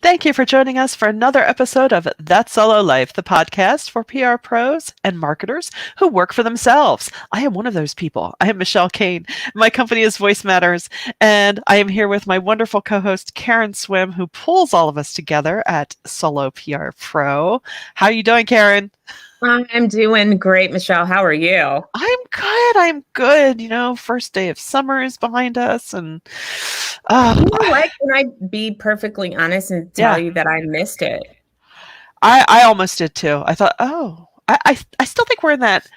Thank you for joining us for another episode of That Solo Life, the podcast for PR pros and marketers who work for themselves. I am one of those people. I am Michelle Kane. My company is Voice Matters, and I am here with my wonderful co-host Karen Swim, who pulls all of us together at Solo PR Pro. How are you doing, Karen? I'm doing great, Michelle. How are you? I'm good. First day of summer is behind us, and Can I be perfectly honest and tell you that I missed it? I almost did too. I thought, I still think we're in that.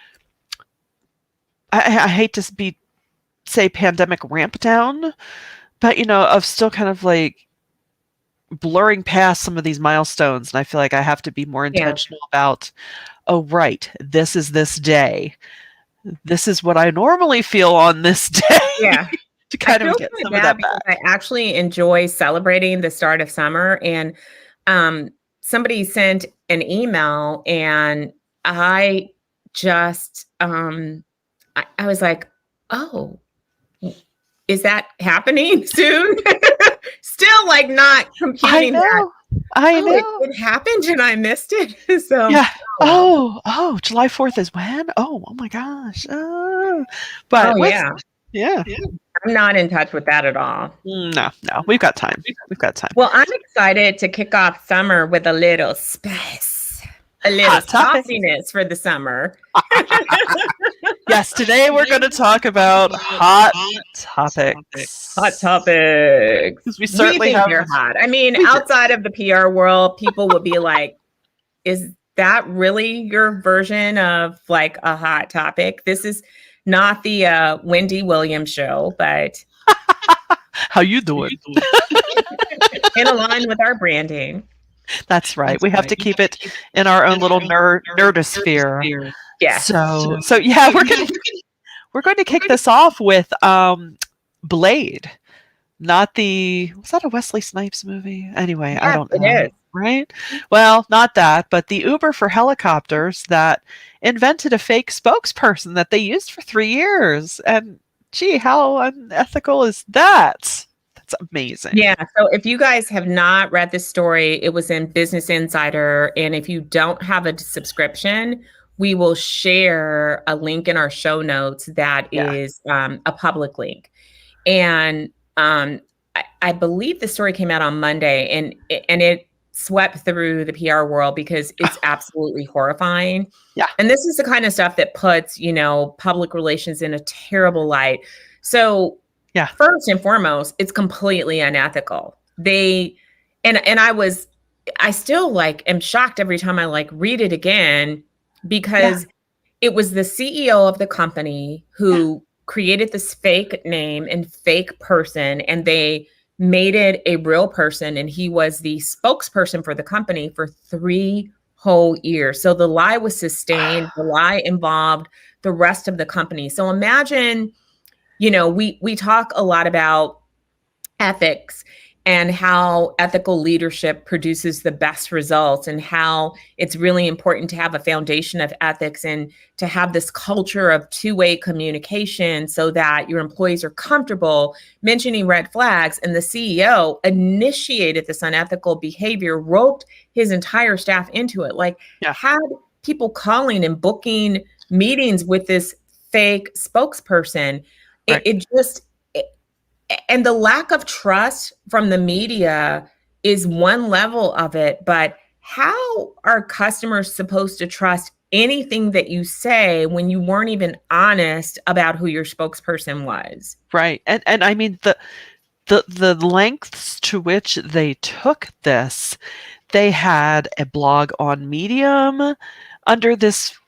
I hate to say pandemic ramp down, but of still kind of like blurring past some of these milestones, and I feel like I have to be more intentional about. Oh, right. This is this day. This is what I normally feel on this day. Yeah. To kind of get some of that back. I actually enjoy celebrating the start of summer, and somebody sent an email, and I just I was like, oh, is that happening soon? Still like not computing that. I know. It happened and I missed it. So yeah. Oh, July 4th is when? Oh my gosh. But yeah. I'm not in touch with that at all. No. We've got time. Well, I'm excited to kick off summer with a little spice, a little sauciness for the summer. Yes, today we're going to talk about hot topics. Hot topics. We certainly have. They're hot. I mean, outside of the PR world, people will be like, is that really your version of like a hot topic? This is not the Wendy Williams show, but how you doing? In line with our branding. That's right. We have to keep it in our own little nerdosphere. Yeah. So yeah, we're going to kick this off with Blade. Not was that a Wesley Snipes movie? Anyway, I don't know. It is. Right? Well, not that, but the Uber for helicopters that invented a fake spokesperson that they used for 3 years. And gee, how unethical is that? That's amazing. Yeah. So if you guys have not read this story, it was in Business Insider. And if you don't have a subscription, we will share a link in our show notes that is a public link. And I believe the story came out on Monday, and it swept through the PR world because it's absolutely horrifying. Yeah. And this is the kind of stuff that puts, public relations in a terrible light. So first and foremost, it's completely unethical. I still am shocked every time I read it again, because it was the CEO of the company who created this fake name and fake person, and they made it a real person, and he was the spokesperson for the company for 3 whole years. So the lie was sustained. The lie involved the rest of the company. So imagine, we talk a lot about ethics and how ethical leadership produces the best results, and how it's really important to have a foundation of ethics and to have this culture of two-way communication so that your employees are comfortable mentioning red flags. And the CEO initiated this unethical behavior, roped his entire staff into it, had people calling and booking meetings with this fake spokesperson. Right. And the lack of trust from the media is one level of it, but how are customers supposed to trust anything that you say when you weren't even honest about who your spokesperson was? Right. And I mean, the lengths to which they took this, they had a blog on Medium under this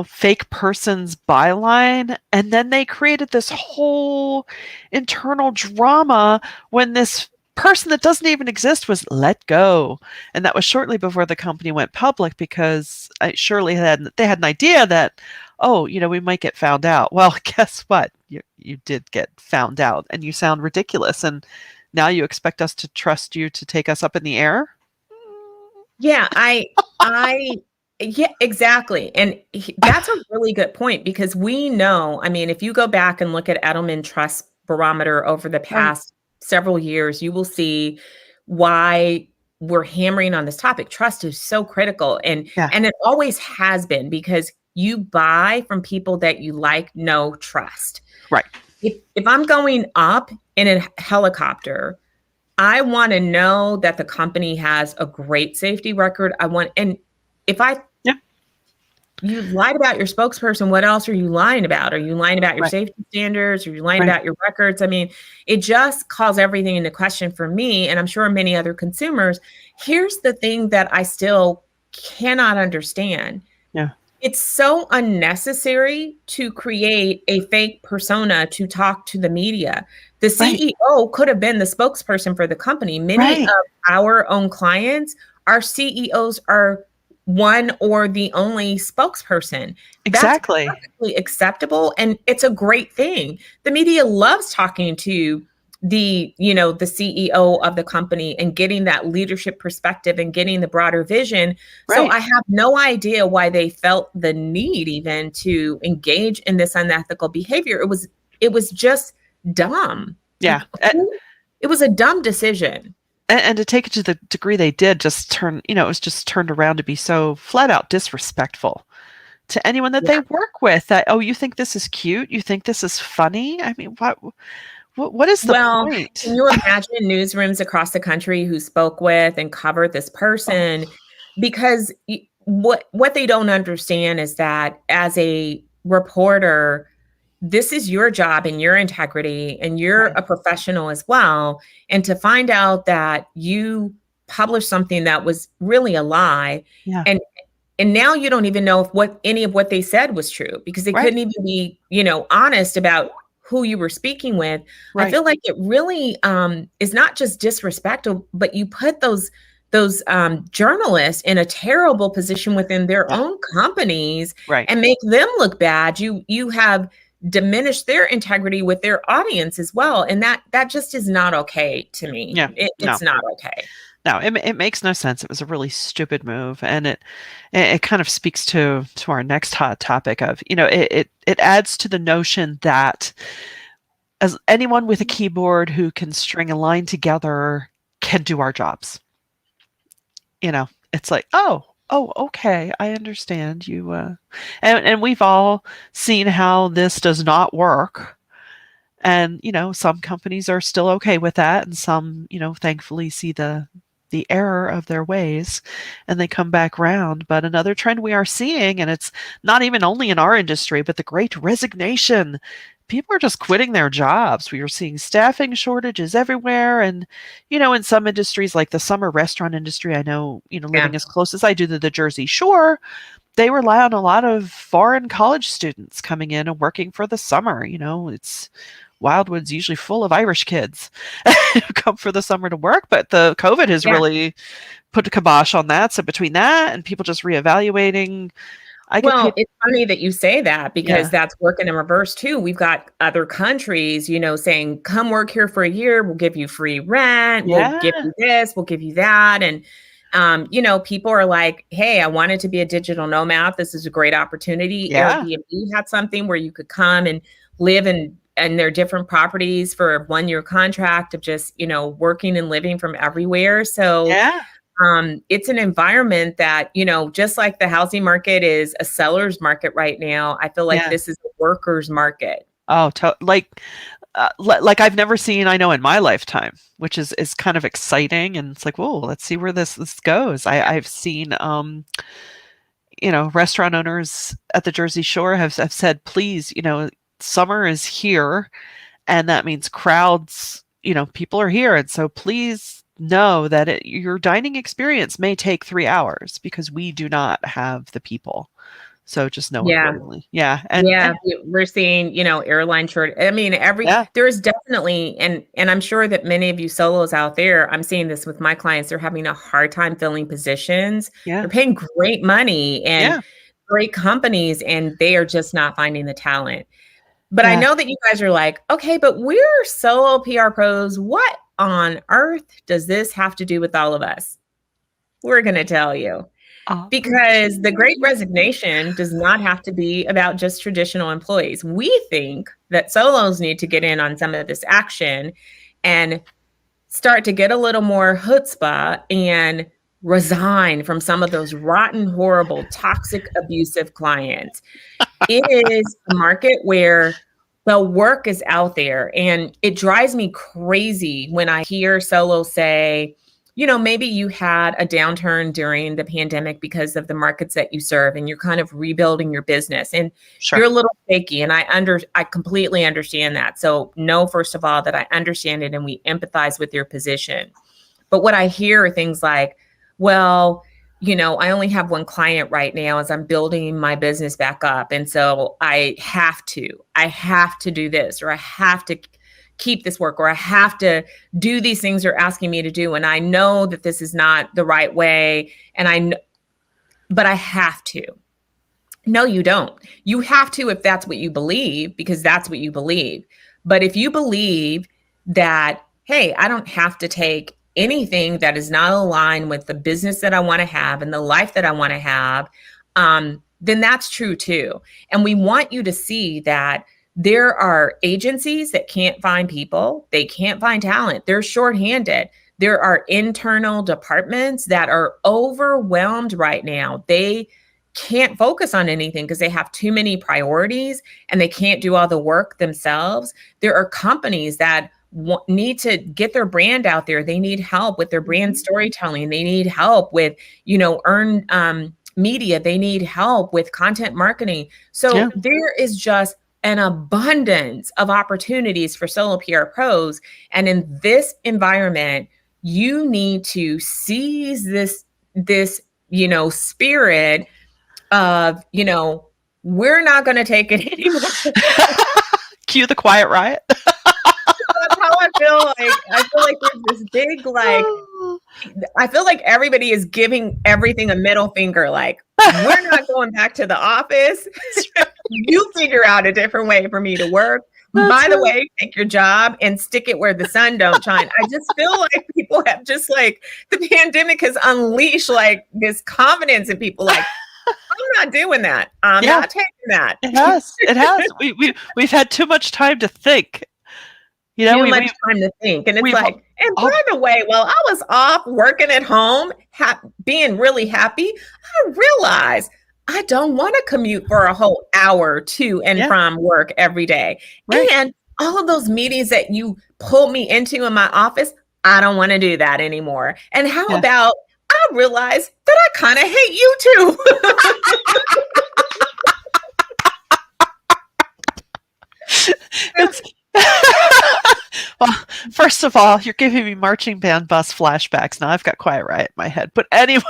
fake person's byline. And then they created this whole internal drama when this person that doesn't even exist was let go. And that was shortly before the company went public, because surely they had an idea that, we might get found out. Well, guess what? You did get found out, and you sound ridiculous. And now you expect us to trust you to take us up in the air? Yeah, yeah, exactly. And that's a really good point, because we know, if you go back and look at Edelman Trust Barometer over the past several years, you will see why we're hammering on this topic. Trust is so critical, Yeah. and it always has been, because you buy from people that you like, know, trust. Right. If I'm going up in a helicopter, I want to know that the company has a great safety record. And if Yeah. you lied about your spokesperson, what else are you lying about? Are you lying about your Right. safety standards? Are you lying Right. about your records? I mean, it just calls everything into question for me, and I'm sure many other consumers. Here's the thing that I still cannot understand. Yeah. It's so unnecessary to create a fake persona to talk to the media. The Right. CEO could have been the spokesperson for the company. Many Right. of our own clients, our CEOs are one or the only spokesperson. That's Exactly. perfectly acceptable, and it's a great thing. The media loves talking to the CEO of the company and getting that leadership perspective and getting the broader vision. So Right. I have no idea why they felt the need even to engage in this unethical behavior. It was just dumb. Yeah. Like, it was a dumb decision. And to take it to the degree they did, just it was just turned around to be so flat out disrespectful to anyone that Yeah. they work with. That, oh, you think this is cute? You think this is funny? I mean, what is the Well, point? can you imagine newsrooms across the country who spoke with and covered this Oh, person? Because what they don't understand is that as a reporter, this is your job and your integrity, and you're right. a professional as well. And to find out that you published something that was really a lie, Yeah. and now you don't even know if any of what they said was true, because they Right. couldn't even be, honest about who you were speaking with. I Right. feel like it really is not just disrespectful, but you put those journalists in a terrible position within their Yeah. own companies Right. and make them look bad. You have diminished their integrity with their audience as well, and that just is not okay to me. Yeah. No. It's not okay. No, it makes no sense. It was a really stupid move, and it kind of speaks to our next hot topic of, it adds to the notion that as anyone with a keyboard who can string a line together can do our jobs. It's like, oh, okay, I understand you. And we've all seen how this does not work. And, some companies are still okay with that, and some, thankfully see the error of their ways and they come back round. But another trend we are seeing, and it's not even only in our industry, but the great resignation. People are just quitting their jobs. We are seeing staffing shortages everywhere. And, in some industries like the summer restaurant industry, I know, Yeah. living as close as I do to the Jersey Shore, they rely on a lot of foreign college students coming in and working for the summer. It's Wildwood's usually full of Irish kids who come for the summer to work, but the COVID has Yeah. really put a kibosh on that. So between that and people just reevaluating, I get Well, paid. it's funny that you say that, because Yeah. that's working in reverse too. We've got other countries, saying, come work here for a year. We'll give you free rent. We'll give Yeah. you this. We'll give you that. And, people are like, hey, I wanted to be a digital nomad. This is a great opportunity. Yeah. Airbnb had something where you could come and live in their different properties for a 1-year contract of just, working and living from everywhere. So, Yeah. it's an environment that, just like the housing market is a seller's market right now, I feel like Yeah. this is a worker's market. Oh, like I've never seen, I know, in my lifetime, which is kind of exciting. And it's like, whoa, let's see where this goes. I've seen, restaurant owners at the Jersey Shore have said, please, summer is here, and that means crowds, people are here. And so please know that your dining experience may take 3 hours because we do not have the people. So just know Yeah. accordingly. Yeah. Yeah, And we're seeing, airline short. I mean, yeah, there is definitely, and I'm sure that many of you solos out there, I'm seeing this with my clients, they're having a hard time filling positions. yeah, They're paying great money and yeah, great companies, and they are just not finding the talent. But I yeah. know that you guys are like, okay, but we're solo PR pros. What on earth does this have to do with all of us? We're going to tell you. Because the great Opportunity. resignation does not have to be about just traditional employees. We think that solos need to get in on some of this action and start to get a little more chutzpah and resign from some of those rotten, horrible, toxic, abusive clients. It is a market where the work is out there, and it drives me crazy when I hear solos say, maybe you had a downturn during the pandemic because of the markets that you serve and you're kind of rebuilding your business and Sure. you're a little shaky. And I completely understand that. So know, first of all, that I understand it and we empathize with your position. But what I hear are things like, well, I only have one client right now as I'm building my business back up. And so I have to do this, or I have to keep this work, or I have to do these things they're asking me to do. And I know that this is not the right way. But I have to. No, you don't. You have to if that's what you believe, because that's what you believe. But if you believe that, hey, I don't have to take anything that is not aligned with the business that I want to have and the life that I want to have, then that's true too. And we want you to see that there are agencies that can't find people. They can't find talent. They're shorthanded. There are internal departments that are overwhelmed right now. They can't focus on anything because they have too many priorities and they can't do all the work themselves. There are companies that need to get their brand out there. They need help with their brand storytelling. They need help with, earned media. They need help with content marketing. So there is just an abundance of opportunities for solo PR pros. And in this environment, you need to seize this spirit of, we're not going to take it anymore. Cue the quiet riot. That's how I feel like. I feel like there's this big, I feel like everybody is giving everything a middle finger. Like, we're not going back to the office. You figure out a different way for me to work. By the way, take your job and stick it where the sun don't shine. I just feel like people have just the pandemic has unleashed this confidence in people. Like, I'm not doing that. I'm not taking that. It has. It has. We've had too much time to think. Too much time to think. And it's and by the way, while I was off working at home, being really happy, I realized I don't want to commute for a whole hour to and from work every day. Right. And all of those meetings that you pulled me into in my office, I don't want to do that anymore. And how about I realized that I kind of hate you too. Well, first of all, you're giving me marching band bus flashbacks. Now I've got Quiet Riot in my head. But anyway.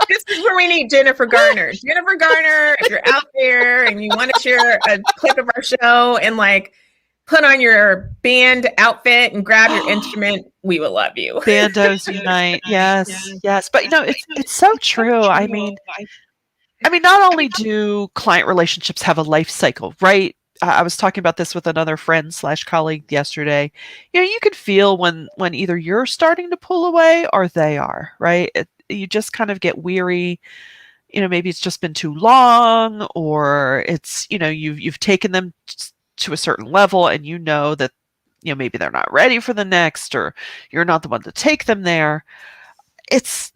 This is where we need Jennifer Garner. Jennifer Garner, if you're out there and you want to share a clip of our show and put on your band outfit and grab your instrument, we will love you. Bandos unite. Yes. But it's so true. I mean, not only do client relationships have a life cycle, right? I was talking about this with another friend / colleague yesterday. You can feel when either you're starting to pull away or they are, right? You just kind of get weary. Maybe it's just been too long, or it's, you've taken them to a certain level and that, maybe they're not ready for the next, or you're not the one to take them there.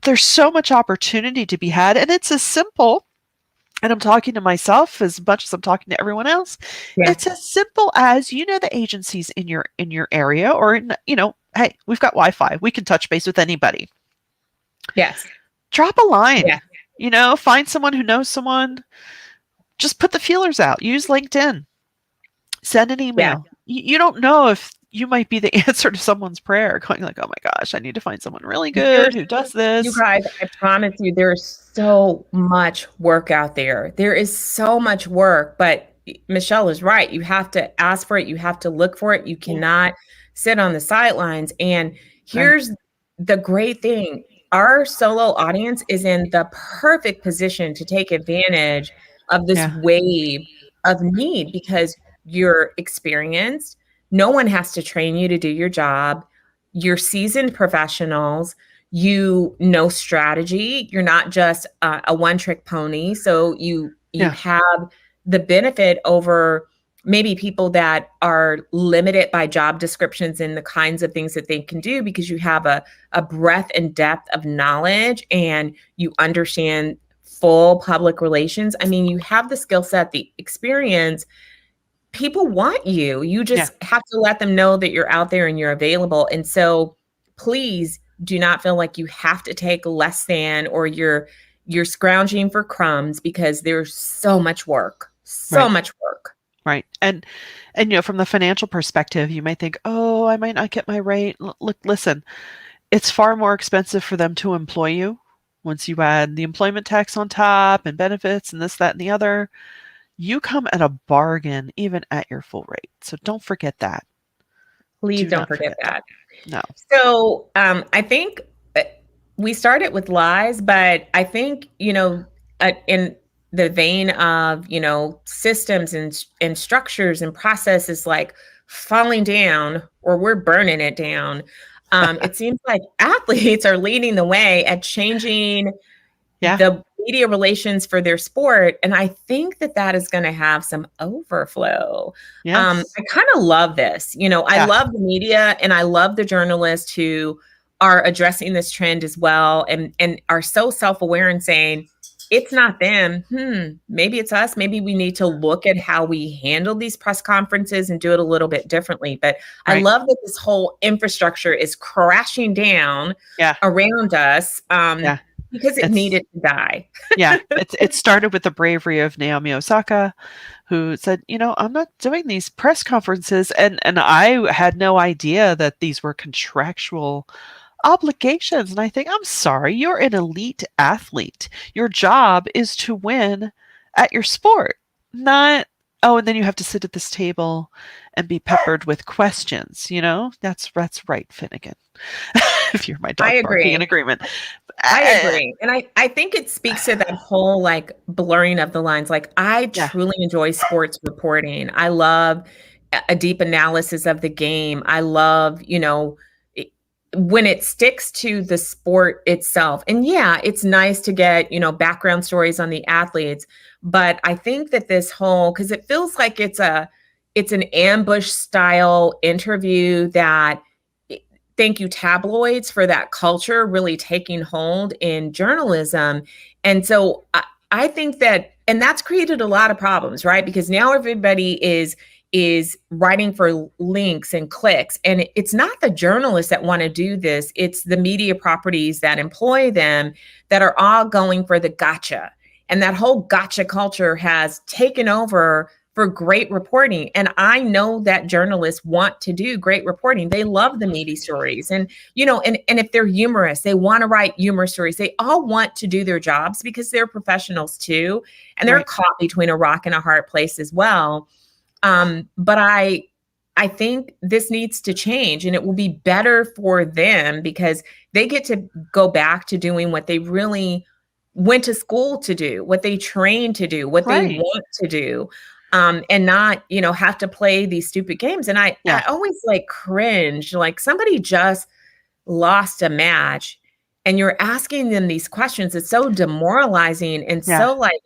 There's so much opportunity to be had, and it's as simple. And I'm talking to myself as much as I'm talking to everyone else. Yeah. It's as simple as, the agencies in your area, or hey, we've got Wi-Fi. We can touch base with anybody. Yes. Drop a line. Yeah. Find someone who knows someone. Just put the feelers out. Use LinkedIn. Send an email. Yeah. You don't know if you might be the answer to someone's prayer, going like, oh my gosh, I need to find someone really good who does this. You guys, I promise you, there's so much work out there. There is so much work, but Michelle is right. You have to ask for it. You have to look for it. You cannot sit on the sidelines. And here's the great thing. Our solo audience is in the perfect position to take advantage of this wave of need, because you're experienced. No one has to train you to do your job. You're seasoned professionals. You know strategy. You're not just a one-trick pony. So you have the benefit over maybe people that are limited by job descriptions and the kinds of things that they can do because you have a breadth and depth of knowledge and you understand full public relations. I mean, you have the skill set, the experience. People want you. You Yeah. just have to let them know that you're out there and you're available. And so please do not feel like you have to take less than or you're scrounging for crumbs because there's so much work. So Right. much work. Right. And from the financial perspective, you might think, "Oh, I might not get my rate." Look, listen, it's far more expensive for them to employ you. Once you add the employment tax on top and benefits and this, that, and the other, you come at a bargain even at your full rate. So don't forget that. Please Do don't not forget forget that. that. No. So I think we started with lies, but I think, in the vein of, systems and structures and processes like falling down or we're burning it down. It seems like athletes are leading the way at changing Yeah. the media relations for their sport. And I think that that is going to have some overflow. Yes. I kind of love this. I Yeah. love the media and I love the journalists who are addressing this trend as well and are so self-aware and saying, it's not them. Maybe it's us. Maybe we need to look at how we handle these press conferences and do it a little bit differently. But I Right. love that this whole infrastructure is crashing down Yeah. around us. Yeah. Because it It's needed to die. yeah. It started with the bravery of Naomi Osaka, who said, I'm not doing these press conferences, and I had no idea that these were contractual obligations. And I think, I'm sorry, you're an elite athlete. Your job is to win at your sport, not, oh, and then you have to sit at this table and be peppered with questions. That's right, Finnegan. If you're my I dog barking in agree. agreement. I Uh, agree. And I think it speaks to that whole like blurring of the lines. Like I yeah, truly enjoy sports reporting. I love a deep analysis of the game. I love, it- when it sticks to the sport itself. And yeah, it's nice to get, background stories on the athletes, but I think that this whole cuz it feels like it's an ambush style interview that thank you tabloids for that culture really taking hold in journalism. And so I think that and that's created a lot of problems, right? Because now everybody is writing for links and clicks and it's not the journalists that want to do this, it's the media properties that employ them that are all going for the gotcha. And that whole gotcha culture has taken over for great reporting. And I know that journalists want to do great reporting. They love the meaty stories. And, and if they're humorous, they want to write humor stories. They all want to do their jobs because they're professionals too. And they're right. caught between a rock and a hard place as well. But I think this needs to change and it will be better for them because they get to go back to doing what they really went to school to do, what they trained to do, what they Right. want to do. And not, have to play these stupid games. And I Yeah. always like cringe, like somebody just lost a match and you're asking them these questions. It's so demoralizing and Yeah. so like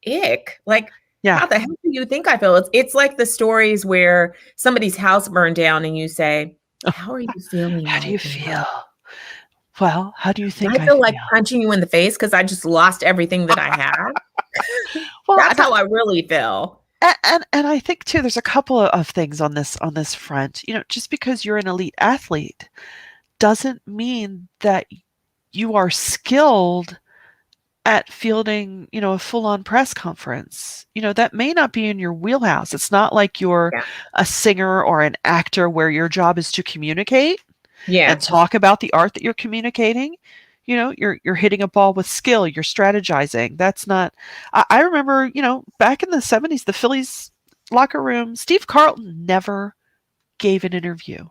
ick. Like, Yeah. how the hell do you think I feel? It's like the stories where somebody's house burned down and you say, how are you feeling How do right you now? feel? Well, how do you think I I feel like feel? punching you in the face because I just lost everything that I had. Well, That's how I really feel. and I think too, there's a couple of things on this front. Just because you're an elite athlete doesn't mean that you are skilled at fielding, a full-on press conference. That may not be in your wheelhouse. It's not like you're Yeah. a singer or an actor where your job is to communicate Yeah. and talk about the art that you're communicating. You're hitting a ball with skill, you're strategizing. That's not I remember, back in the 70s, the Phillies locker room, Steve Carlton never gave an interview.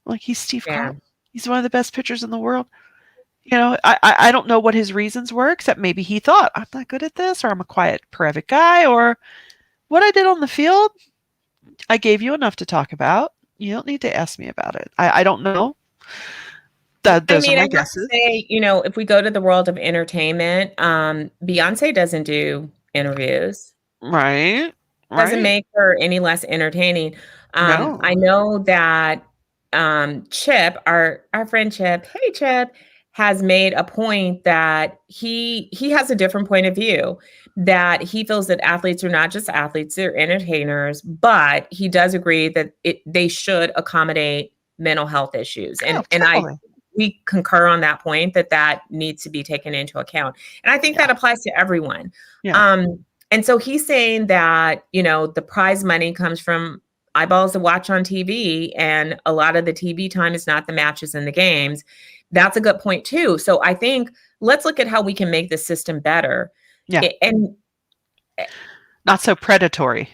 Like, he's Steve Yeah. Carlton. He's one of the best pitchers in the world. I don't know what his reasons were, except maybe he thought, I'm not good at this, or I'm a quiet, private guy, or what I did on the field, I gave you enough to talk about. You don't need to ask me about it. I don't know. I Those are mean, I my have to guesses. say, if we go to the world of entertainment, Beyonce doesn't do interviews. Right? doesn't Right. make her any less entertaining. I No. know that Chip, our friend Chip, hey Chip, has made a point that he has a different point of view, that he feels that athletes are not just athletes, they're entertainers, but he does agree that they should accommodate mental health issues. Oh, And I totally. we concur on that point, that that needs to be taken into account. And I think Yeah. that applies to everyone. Yeah. Um, and so he's saying that, the prize money comes from eyeballs to watch on TV, and a lot of the TV time is not the matches and the games. That's a good point too. So I think let's look at how we can make the system better. Yeah. And Not so predatory.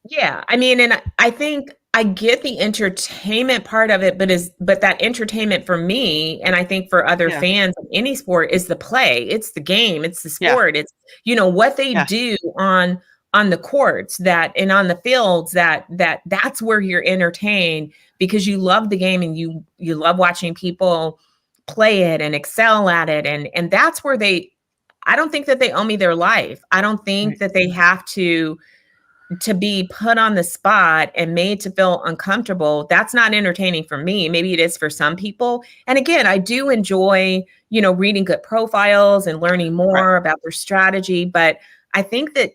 yeah, I mean, and I think I get the entertainment part of it, but that entertainment for me, and I think for other Yeah. fans of any sport, is the play. It's the game. It's the Yeah. sport. It's what they Yeah. do on the courts, that and on the fields, that's where you're entertained, because you love the game, and you love watching people play it and excel at it, and that's where I don't think that they owe me their life. I don't think Right. that they have to be put on the spot and made to feel uncomfortable. That's not entertaining for me. Maybe it is for some people. And again, I do enjoy, reading good profiles and learning Right. more about their strategy. But I think that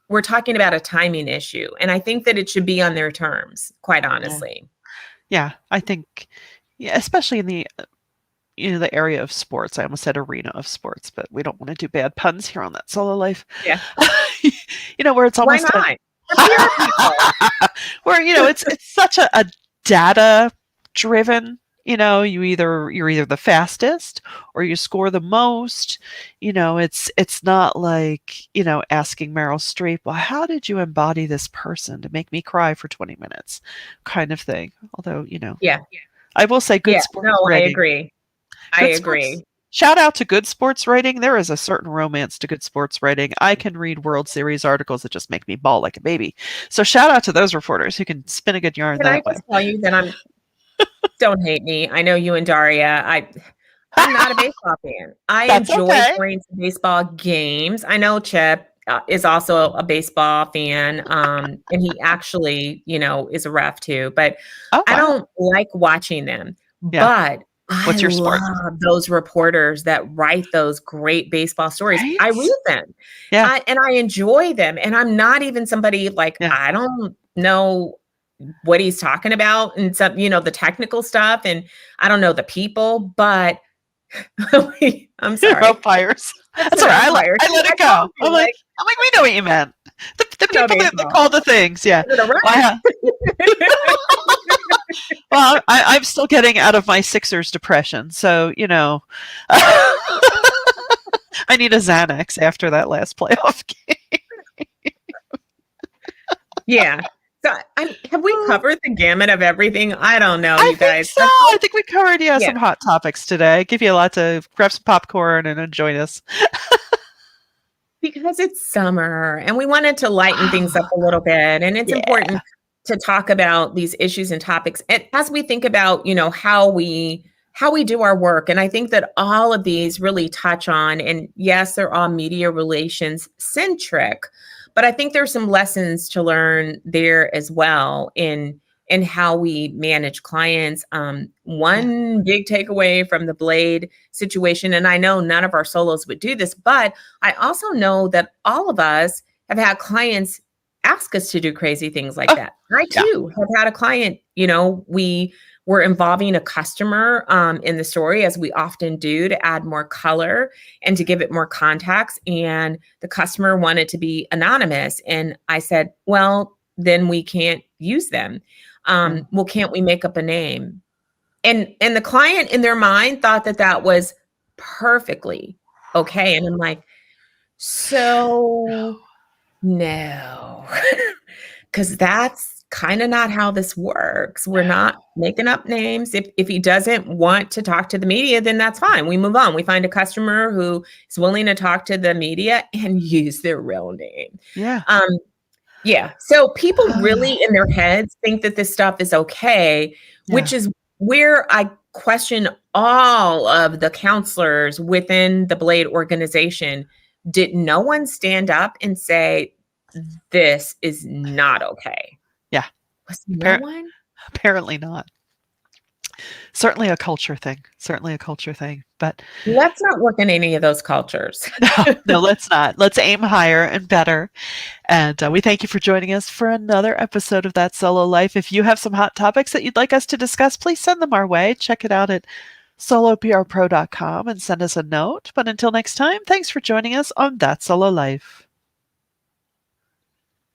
we're talking about a timing issue. And I think that it should be on their terms, quite Yeah. honestly. Yeah. I think, yeah, especially in the the area of sports. I almost said arena of sports, but we don't want to do bad puns here on that solo life. Yeah. Where it's Why almost a not? We're PR people. where it's such a data driven. You're either the fastest or you score the most. It's not like asking Meryl Streep, well, how did you embody this person to make me cry for 20 minutes, kind of thing. Although Yeah. I will say good Yeah. sports No, I writing. agree. I Good sports. agree. Shout out to good sports writing. There is a certain romance to good sports writing. I can read World Series articles that just make me bawl like a baby. So shout out to those reporters who can spin a good yarn Can I that way. just tell you that don't hate me. I know you and Daria. I'm not a baseball fan. I That's enjoy okay. going to baseball games. I know Chip is also a baseball fan, and he actually, is a ref too. But Oh, I wow. don't like watching them. Yeah. But I What's your sport? love those reporters that write those great baseball stories. I Right? read them, Yeah. and I enjoy them. And I'm not even somebody like, Yeah. I don't know what he's talking about and some, the technical stuff. And I don't know the people, but I'm sorry. Umpires. That's That's an all right. umpire. I See, let I it go. told you, I'm like, we know what you meant. The I know people that baseball. call the things. Yeah. Is it a ref? Well, well, I'm still getting out of my Sixers depression. So, I need a Xanax after that last playoff game. Yeah. So have we covered the gamut of everything? I don't know, I you think guys. so. I think we covered, Yeah. some hot topics today. Give you a lot to grab some popcorn and enjoy this. Because it's summer and we wanted to lighten things up a little bit. And it's Yeah. important to talk about these issues and topics as we think about, how we do our work. And I think that all of these really touch on, and yes, they're all media relations centric, but I think there's some lessons to learn there as well in how we manage clients. One big takeaway from the Blade situation, and I know none of our solos would do this, but I also know that all of us have had clients ask us to do crazy things like that. I Yeah. too have had a client, we were involving a customer in the story, as we often do, to add more color and to give it more context. And the customer wanted to be anonymous. And I said, well, then we can't use them. Well, can't we make up a name? And the client in their mind thought that that was perfectly okay. And I'm like, so no, because that's kind of not how this works. We're not making up names. If he doesn't want to talk to the media, then that's fine. We move on. We find a customer who is willing to talk to the media and use their real name. Yeah. Yeah. So people really in their heads think that this stuff is okay, which is where I question all of the counselors within the Blade organization. Did no one stand up and say, this is not okay. Yeah. Was no one? Apparently not. Certainly a culture thing. Certainly a culture thing. But Let's not work in any of those cultures. no, let's not. Let's aim higher and better. And we thank you for joining us for another episode of That Solo Life. If you have some hot topics that you'd like us to discuss, please send them our way. Check it out at soloprpro.com and send us a note. But until next time, thanks for joining us on That Solo Life.